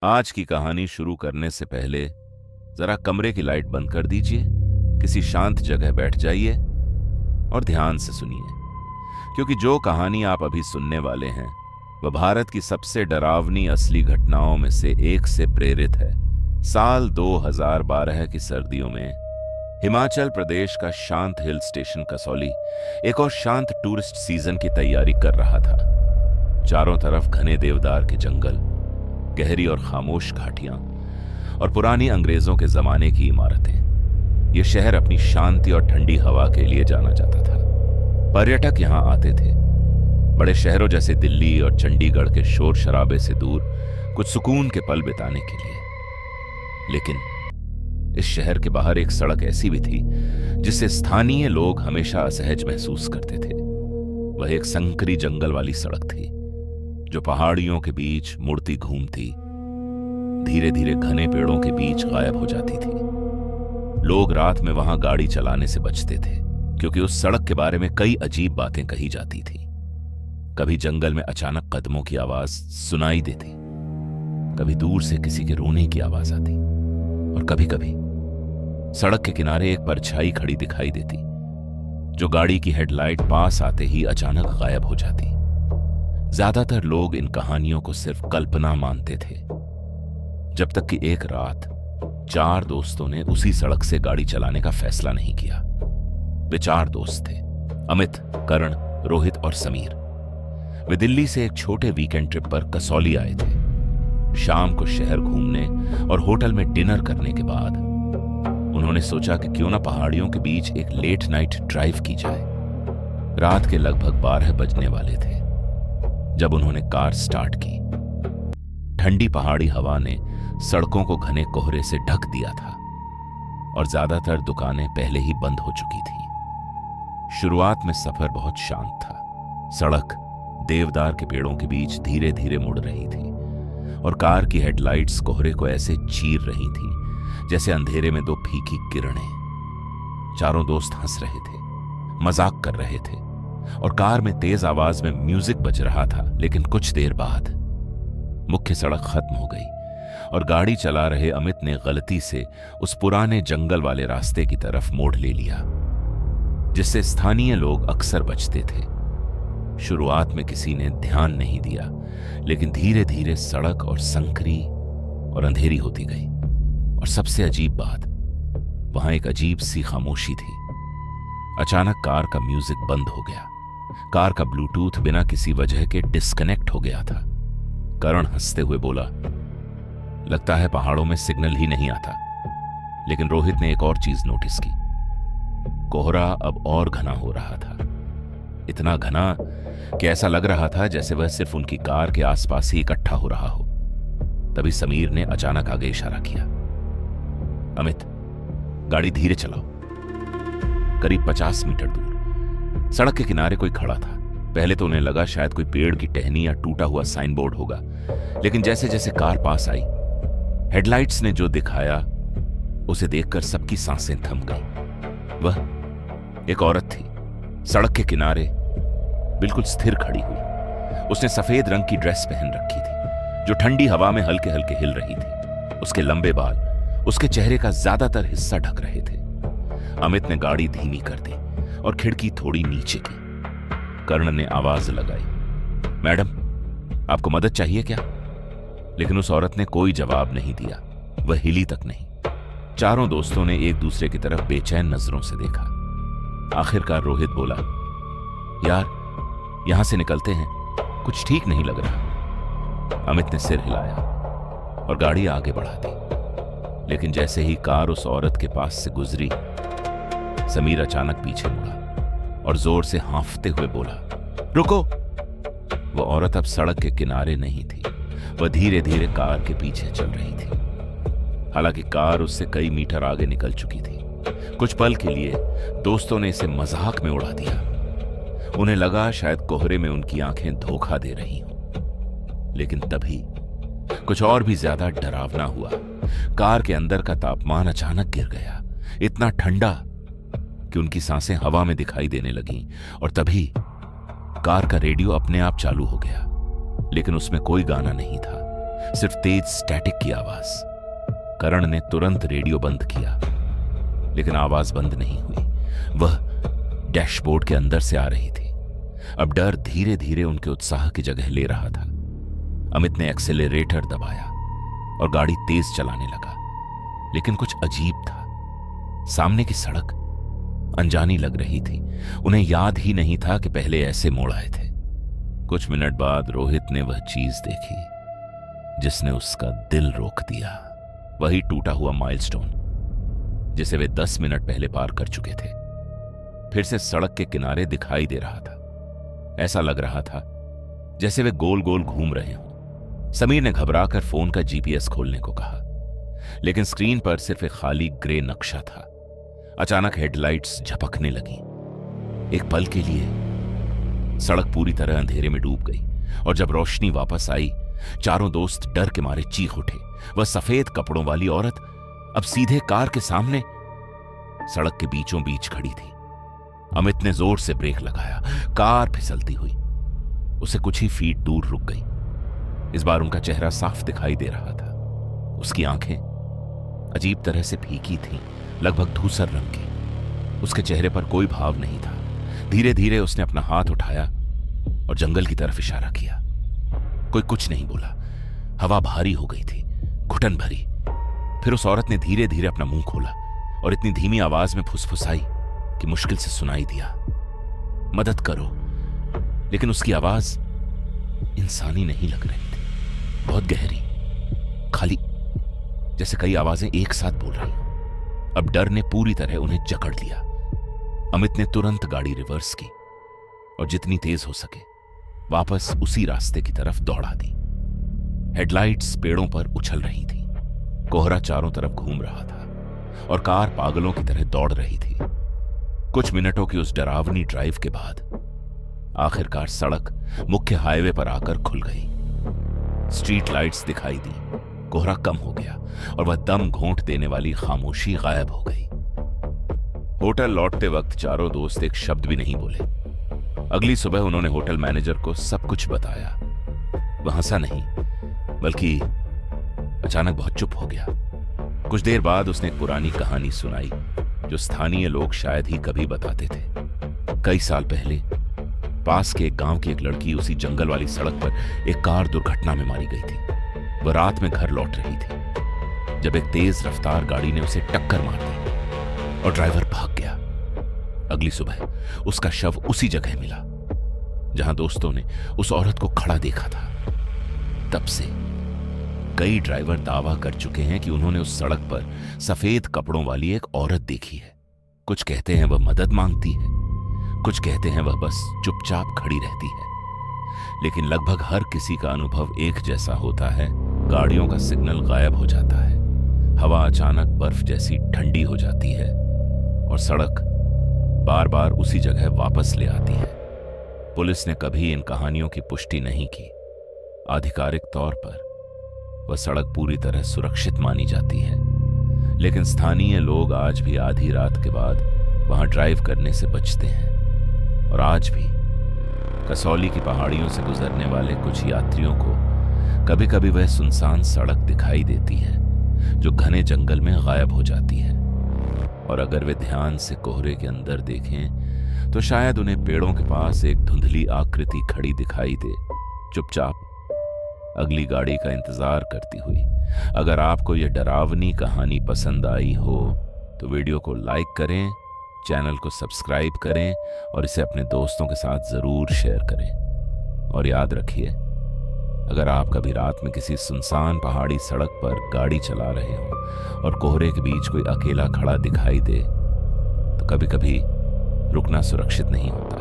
आज की कहानी शुरू करने से पहले जरा कमरे की लाइट बंद कर दीजिए, किसी शांत जगह बैठ जाइए और ध्यान से सुनिए, क्योंकि जो कहानी आप अभी सुनने वाले हैं वह भारत की सबसे डरावनी असली घटनाओं में से एक से प्रेरित है। साल 2012 की सर्दियों में हिमाचल प्रदेश का शांत हिल स्टेशन कसौली एक और शांत टूरिस्ट सीजन की तैयारी कर रहा था। चारों तरफ घने देवदार के जंगल, गहरी और खामोश घाटियां और पुरानी अंग्रेजों के जमाने की इमारतें। यह शहर अपनी शांति और ठंडी हवा के लिए जाना जाता था। पर्यटक यहां आते थे, बड़े शहरों जैसे दिल्ली और चंडीगढ़ के शोर शराबे से दूर कुछ सुकून के पल बिताने के लिए। लेकिन इस शहर के बाहर एक सड़क ऐसी भी थी जिससे स्थानीय लोग हमेशा असहज महसूस करते थे। वह एक संकरी जंगल वाली सड़क थी जो पहाड़ियों के बीच मुड़ती घूमती, धीरे धीरे घने पेड़ों के बीच गायब हो जाती थी। लोग रात में वहां गाड़ी चलाने से बचते थे क्योंकि उस सड़क के बारे में कई अजीब बातें कही जाती थी। कभी जंगल में अचानक कदमों की आवाज सुनाई देती, कभी दूर से किसी के रोने की आवाज आती और कभी कभी सड़क के किनारे एक परछाई खड़ी दिखाई देती जो गाड़ी की हेडलाइट पास आते ही अचानक गायब हो जाती। ज्यादातर लोग इन कहानियों को सिर्फ कल्पना मानते थे, जब तक कि एक रात 4 दोस्तों ने उसी सड़क से गाड़ी चलाने का फैसला नहीं किया। वे 4 दोस्त थे, अमित, करण, रोहित और समीर। वे दिल्ली से एक छोटे वीकेंड ट्रिप पर कसौली आए थे। शाम को शहर घूमने और होटल में डिनर करने के बाद उन्होंने सोचा कि क्यों ना पहाड़ियों के बीच एक लेट नाइट ड्राइव की जाए। रात के लगभग 12 बजने वाले थे जब उन्होंने कार स्टार्ट की। ठंडी पहाड़ी हवा ने सड़कों को घने कोहरे से ढक दिया था और ज्यादातर दुकानें पहले ही बंद हो चुकी थी। शुरुआत में सफर बहुत शांत था। सड़क देवदार के पेड़ों के बीच धीरे धीरे मुड़ रही थी और कार की हेडलाइट्स कोहरे को ऐसे चीर रही थी जैसे अंधेरे में 2 फीकी किरणें। चारों दोस्त हंस रहे थे, मजाक कर रहे थे और कार में तेज आवाज में म्यूजिक बज रहा था। लेकिन कुछ देर बाद मुख्य सड़क खत्म हो गई और गाड़ी चला रहे अमित ने गलती से उस पुराने जंगल वाले रास्ते की तरफ मोड़ ले लिया जिससे स्थानीय लोग अक्सर बचते थे। शुरुआत में किसी ने ध्यान नहीं दिया, लेकिन धीरे धीरे सड़क और संकरी और अंधेरी होती गई। और सबसे अजीब बात, वहां एक अजीब सी खामोशी थी। अचानक कार का म्यूजिक बंद हो गया। कार का ब्लूटूथ बिना किसी वजह के डिस्कनेक्ट हो गया था। करण हंसते हुए बोला, लगता है पहाड़ों में सिग्नल ही नहीं आता। लेकिन रोहित ने एक और चीज नोटिस की। कोहरा अब और घना हो रहा था, इतना घना कि ऐसा लग रहा था जैसे वह सिर्फ उनकी कार के आसपास ही इकट्ठा हो रहा हो। तभी समीर ने अचानक आगे इशारा किया, अमित, गाड़ी धीरे चलाओ। करीब 50 मीटर दूर सड़क के किनारे कोई खड़ा था। पहले तो उन्हें लगा शायद कोई पेड़ की टहनी या टूटा हुआ साइन बोर्ड होगा, लेकिन जैसे जैसे कार पास आई, हेडलाइट्स ने जो दिखाया उसे देखकर सबकी सांसें थम गईं। वह एक औरत थी, सड़क के किनारे बिल्कुल स्थिर खड़ी हुई। उसने सफेद रंग की ड्रेस पहन रखी थी जो ठंडी हवा में हल्के हल्के हिल रही थी। उसके लंबे बाल उसके चेहरे का ज्यादातर हिस्सा ढक रहे थे। अमित ने गाड़ी धीमी कर दी और खिड़की थोड़ी नीचे की। कर्ण ने आवाज लगाई, मैडम, आपको मदद चाहिए क्या? लेकिन उस औरत ने कोई जवाब नहीं दिया, वह हिली तक नहीं। चारों दोस्तों ने एक दूसरे की तरफ बेचैन नजरों से देखा। आखिरकार रोहित बोला, यार, यहां से निकलते हैं, कुछ ठीक नहीं लग रहा। अमित ने सिर हिलाया और गाड़ी आगे बढ़ा दी। लेकिन जैसे ही कार उस औरत के पास से गुजरी, समीर अचानक पीछे मुड़ा और जोर से हांफते हुए बोला, रुको। वह औरत अब सड़क के किनारे नहीं थी, वह धीरे धीरे कार के पीछे चल रही थी। हालांकि कार उससे कई मीटर आगे निकल चुकी थी। कुछ पल के लिए दोस्तों ने इसे मजाक में उड़ा दिया। उन्हें लगा शायद कोहरे में उनकी आंखें धोखा दे रही हों। लेकिन तभी कुछ और भी ज्यादा डरावना हुआ। कार के अंदर का तापमान अचानक गिर गया, इतना ठंडा कि उनकी सांसें हवा में दिखाई देने लगीं। और तभी कार का रेडियो अपने आप चालू हो गया, लेकिन उसमें कोई गाना नहीं था, सिर्फ तेज स्टैटिक की आवाज। करण ने तुरंत रेडियो बंद किया, लेकिन आवाज बंद नहीं हुई। वह डैशबोर्ड के अंदर से आ रही थी। अब डर धीरे धीरे उनके उत्साह की जगह ले रहा था। अमित ने एक्सेलरेटर दबाया और गाड़ी तेज चलाने लगा, लेकिन कुछ अजीब था। सामने की सड़क अनजानी लग रही थी। उन्हें याद ही नहीं था कि पहले ऐसे मोड़ आए थे। कुछ मिनट बाद रोहित ने वह चीज देखी जिसने उसका दिल रोक दिया। वही टूटा हुआ माइलस्टोन जिसे वे 10 मिनट पहले पार कर चुके थे, फिर से सड़क के किनारे दिखाई दे रहा था। ऐसा लग रहा था जैसे वे गोल गोल घूम रहे हों। समीर ने घबराकर फोन का जीपीएस खोलने को कहा, लेकिन स्क्रीन पर सिर्फ एक खाली ग्रे नक्शा था। अचानक हेडलाइट्स झपकने लगी। एक पल के लिए सड़क पूरी तरह अंधेरे में डूब गई, और जब रोशनी वापस आई, चारों दोस्त डर के मारे चीख उठे। वह सफेद कपड़ों वाली औरत अब सीधे कार के सामने सड़क के बीचों बीच खड़ी थी। अमित ने जोर से ब्रेक लगाया। कार फिसलती हुई उसे कुछ ही फीट दूर रुक गई। इस बार उनका चेहरा साफ दिखाई दे रहा था। उसकी आंखें अजीब तरह से फीकी थीं, लगभग धूसर रंग की। उसके चेहरे पर कोई भाव नहीं था। धीरे धीरे उसने अपना हाथ उठाया और जंगल की तरफ इशारा किया। कोई कुछ नहीं बोला। हवा भारी हो गई थी, घुटन भरी। फिर उस औरत ने धीरे धीरे अपना मुंह खोला और इतनी धीमी आवाज में फुसफुसाई कि मुश्किल से सुनाई दिया, मदद करो। लेकिन उसकी आवाज इंसानी नहीं लग रही थी, बहुत गहरी, खाली, जैसे कई आवाजें एक साथ बोल रही हों। अब डर ने पूरी तरह उन्हें जकड़ लिया। अमित ने तुरंत गाड़ी रिवर्स की और जितनी तेज हो सके वापस उसी रास्ते की तरफ दौड़ा दी। हेडलाइट्स पेड़ों पर उछल रही थी, कोहरा चारों तरफ घूम रहा था और कार पागलों की तरह दौड़ रही थी। कुछ मिनटों की उस डरावनी ड्राइव के बाद आखिरकार सड़क मुख्य हाईवे पर आकर खुल गई। स्ट्रीट लाइट्स दिखाई दी, कोहरा कम हो गया और वह दम घोंट देने वाली खामोशी गायब हो गई। होटल लौटते वक्त चारों दोस्त एक शब्द भी नहीं बोले। अगली सुबह उन्होंने होटल मैनेजर को सब कुछ बताया। वह हंसा नहीं, बल्कि अचानक बहुत चुप हो गया। कुछ देर बाद उसने एक पुरानी कहानी सुनाई जो स्थानीय लोग शायद ही कभी बताते थे। कई साल पहले पास के एक गांव की एक लड़की उसी जंगल वाली सड़क पर एक कार दुर्घटना में मारी गई थी। वह रात में घर लौट रही थी जब एक तेज रफ्तार गाड़ी ने उसे टक्कर मार दी और ड्राइवर भाग गया। अगली सुबह उसका शव उसी जगह मिला जहां दोस्तों ने उस औरत को खड़ा देखा था। तब से कई ड्राइवर दावा कर चुके हैं कि उन्होंने उस सड़क पर सफेद कपड़ों वाली एक औरत देखी है। कुछ कहते हैं वह मदद मांगती है, कुछ कहते हैं वह बस चुपचाप खड़ी रहती है, लेकिन लगभग हर किसी का अनुभव एक जैसा होता है। गाड़ियों का सिग्नल गायब हो जाता है, हवा अचानक बर्फ जैसी ठंडी हो जाती है और सड़क बार बार उसी जगह वापस ले आती है। पुलिस ने कभी इन कहानियों की पुष्टि नहीं की। आधिकारिक तौर पर वह सड़क पूरी तरह सुरक्षित मानी जाती है, लेकिन स्थानीय लोग आज भी आधी रात के बाद वहां ड्राइव करने से बचते हैं। और आज भी कसौली की पहाड़ियों से गुजरने वाले कुछ यात्रियों को कभी कभी वह सुनसान सड़क दिखाई देती है जो घने जंगल में गायब हो जाती है। और अगर वे ध्यान से कोहरे के अंदर देखें तो शायद उन्हें पेड़ों के पास एक धुंधली आकृति खड़ी दिखाई दे, चुपचाप अगली गाड़ी का इंतजार करती हुई। अगर आपको यह डरावनी कहानी पसंद आई हो तो वीडियो को लाइक करें, चैनल को सब्सक्राइब करें और इसे अपने दोस्तों के साथ जरूर शेयर करें। और याद रखिए, अगर आप कभी रात में किसी सुनसान पहाड़ी सड़क पर गाड़ी चला रहे हो और कोहरे के बीच कोई अकेला खड़ा दिखाई दे तो कभी कभी रुकना सुरक्षित नहीं होता।